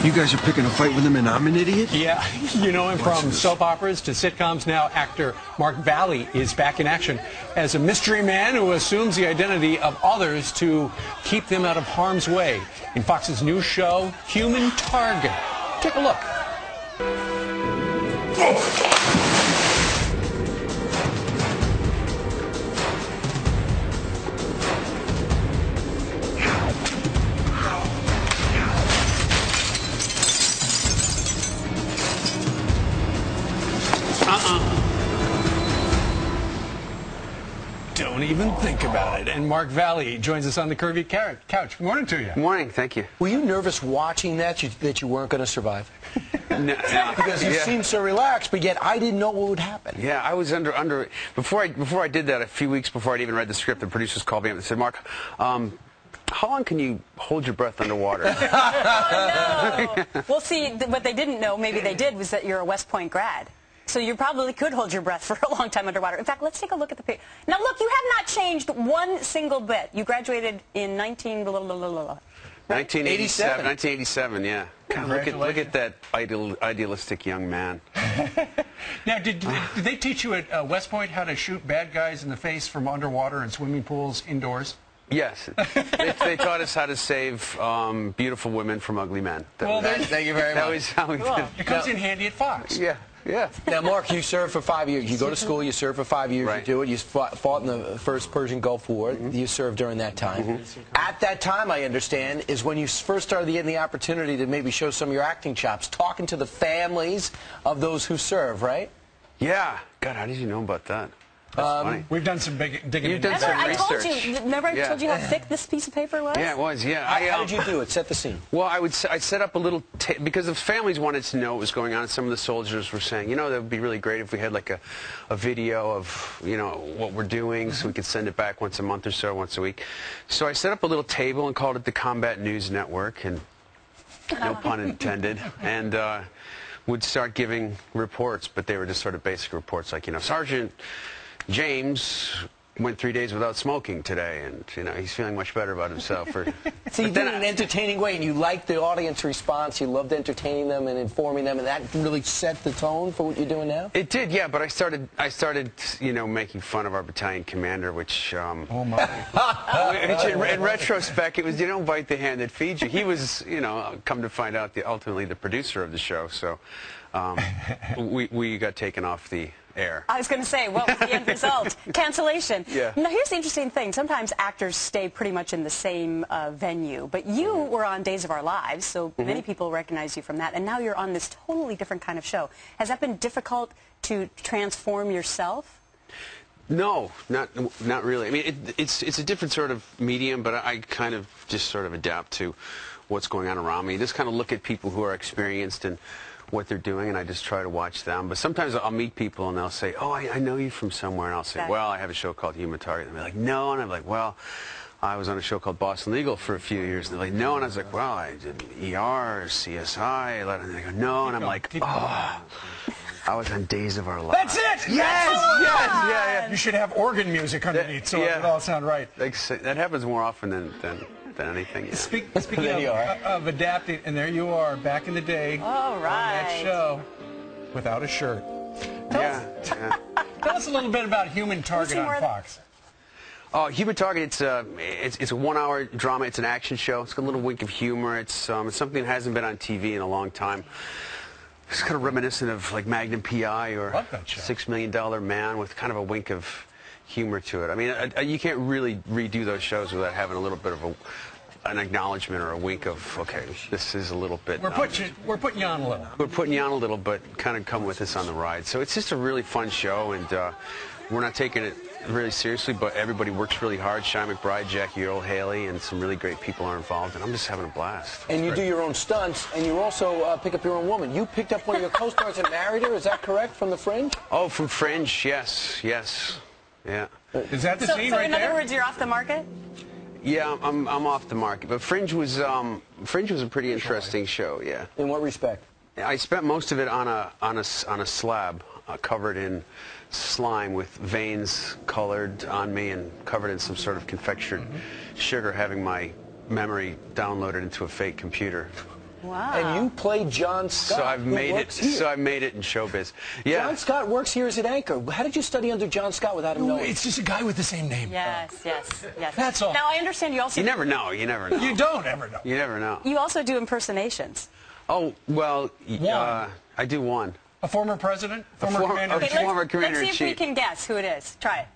You guys are picking a fight with him and I'm an idiot? Yeah, you know him from soap operas to sitcoms. Now actor Mark Valley is back in action as a mystery man who assumes the identity of others to keep them out of harm's way in Fox's new show, Human Target. Take a look. Don't even think about it. And Mark Valley joins us on the Curvy Couch. Good morning to you. Good morning, thank you. Were you nervous watching that you weren't going to survive? No, Because you seemed so relaxed, but yet I didn't know what would happen. Yeah, I was under before I did that, a few weeks before I'd even read the script, the producers called me up and said, Mark, how long can you hold your breath underwater? Oh, no. Well, see, what they didn't know, maybe they did, was that you're a West Point grad. So you probably could hold your breath for a long time underwater. In fact, let's take a look at the picture. Now, look, you have not changed one single bit. You graduated in 1987, yeah. God, look at that idealistic young man. Now, did they teach you at West Point how to shoot bad guys in the face from underwater and swimming pools indoors? Yes. They taught us how to save beautiful women from ugly men. Thank you very much. That was how we did. It comes in handy at Fox. Yeah. Yeah. Now, Mark, you served for 5 years. You go to school, you serve for 5 years, Right. you do it. You fought in the first Persian Gulf War. You served during that time. At that time, I understand, is when you first started getting the opportunity to maybe show some of your acting chops, talking to the families of those who serve, right? Yeah. God, how did you know about that? That's funny. We've done some big digging. You've done into some that. research. Remember I told you how thick this piece of paper was? Yeah, it was, yeah. How did you do it? Set the scene. Well, I set up a little, because the families wanted to know what was going on, and some of the soldiers were saying, you know, that would be really great if we had like a video of, you know, what we're doing, so we could send it back once a month or so, once a week. So I set up a little table and called it the Combat News Network, and no pun intended, and would start giving reports, but they were just sort of basic reports like, you know, Sergeant James went 3 days without smoking today, and you know he's feeling much better about himself. So you did it in an entertaining way, and you liked the audience response. You loved entertaining them and informing them, and that really set the tone for what you're doing now. It did, yeah. But I started, you know, making fun of our battalion commander, which, Oh my! which in retrospect, it was you don't bite the hand that feeds you. He was, you know, come to find out, ultimately the producer of the show. So we got taken off the air. I was going to say, what was the end result? Cancellation. Yeah. Now, here's the interesting thing. Sometimes actors stay pretty much in the same venue, but you were on Days of Our Lives, so many people recognize you from that, and now you're on this totally different kind of show. Has that been difficult to transform yourself? No, not really. I mean, it's a different sort of medium, but I kind of just sort of adapt to what's going on around me. Just kind of look at people who are experienced and what they're doing, and I just try to watch them. But sometimes I'll meet people and they'll say, oh, I know you from somewhere, and I'll say, well, I have a show called Human Target. And they're like, no, and I'm like, well, I was on a show called Boston Legal for a few years. And they're like, no, and I was like, well, I did ER, CSI, and they go, no, and I'm like, oh, I was on Days of Our Lives. That's it! Yes! Yeah. You should have organ music underneath, so it would all sound right. That happens more often than anything. Yeah. Speaking of adapting, and there you are, back in the day, All right. on that show, without a shirt. Yeah. Tell us a little bit about Human Target on Fox. Human Target, it's a 1 hour drama. It's an action show. It's got a little wink of humor. It's something that hasn't been on TV in a long time. It's kind of reminiscent of like Magnum P.I. or $6 Million Man, with kind of a wink of humor to it. I mean, you can't really redo those shows without having a little bit of an acknowledgement or a wink of, okay, this is a little bit. We're putting you on a little. We're putting you on a little, but kind of come with us on the ride. So it's just a really fun show, and we're not taking it really seriously, but everybody works really hard. Shy McBride, Jackie Earle Haley, and some really great people are involved, and I'm just having a blast. And you do your own stunts, and you also pick up your own woman. You picked up one of your co-stars and married her, is that correct, from The Fringe? Oh, from Fringe, yes. Yeah. Is that the scene so right in there? other words, you're off the market? Yeah, I'm off the market, but Fringe was a pretty interesting show. Yeah. In what respect? I spent most of it on a slab covered in slime with veins colored on me and covered in some sort of confectured sugar, having my memory downloaded into a fake computer. Wow. And you played John Scott. So I've who made it. works here. So I made it in showbiz. Yeah. John Scott works here as an anchor. How did you study under John Scott without him knowing? It's just a guy with the same name. Yes, yes, yes. That's all. Now, I understand you also... You never know. You never know. You don't ever know. You never know. You also do impersonations. Oh well. One. I do one. A former president? Former former- commander? a former Let's commander-in-chief. see if we can guess who it is. Try it.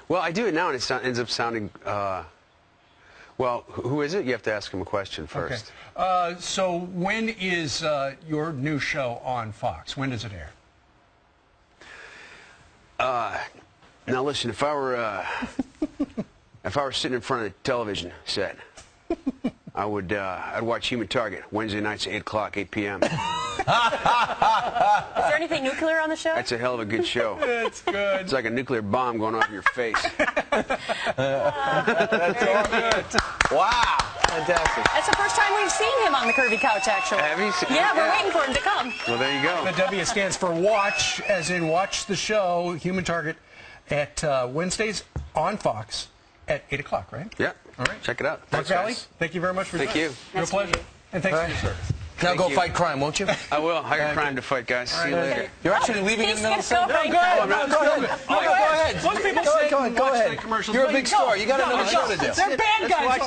Well, I do it now, and it ends up sounding. Well, who is it? You have to ask him a question first. Okay. So when is your new show on Fox? When does it air? Now listen, if I were sitting in front of the television set, I'd watch Human Target Wednesday nights at 8 o'clock, 8 p.m. Is there anything nuclear on the show? That's a hell of a good show. It's good. It's like a nuclear bomb going off in your face. That's all good. Wow. Fantastic. That's the first time we've seen him on the Curvy Couch, actually. Have you seen? Yeah, we're waiting for him to come. Well, there you go. The W stands for watch, as in watch the show, Human Target, at Wednesdays on Fox at 8 o'clock, right? Yeah. All right. Check it out. Mark Thanks, Valley, guys. thank you very much for Thank joining you. us. Real Nice to meet pleasure. you. And thanks All for your right. service. Now Thank go you. fight crime, won't you? I will. Hire crime to fight, guys. See you later. You're actually leaving in the middle of Please get something. going. Go ahead. No, go ahead. No, go ahead. Most people Go say ahead. Go watch ahead. the commercials. You're a but big you star. don't. You got another show to do. They're bad guys.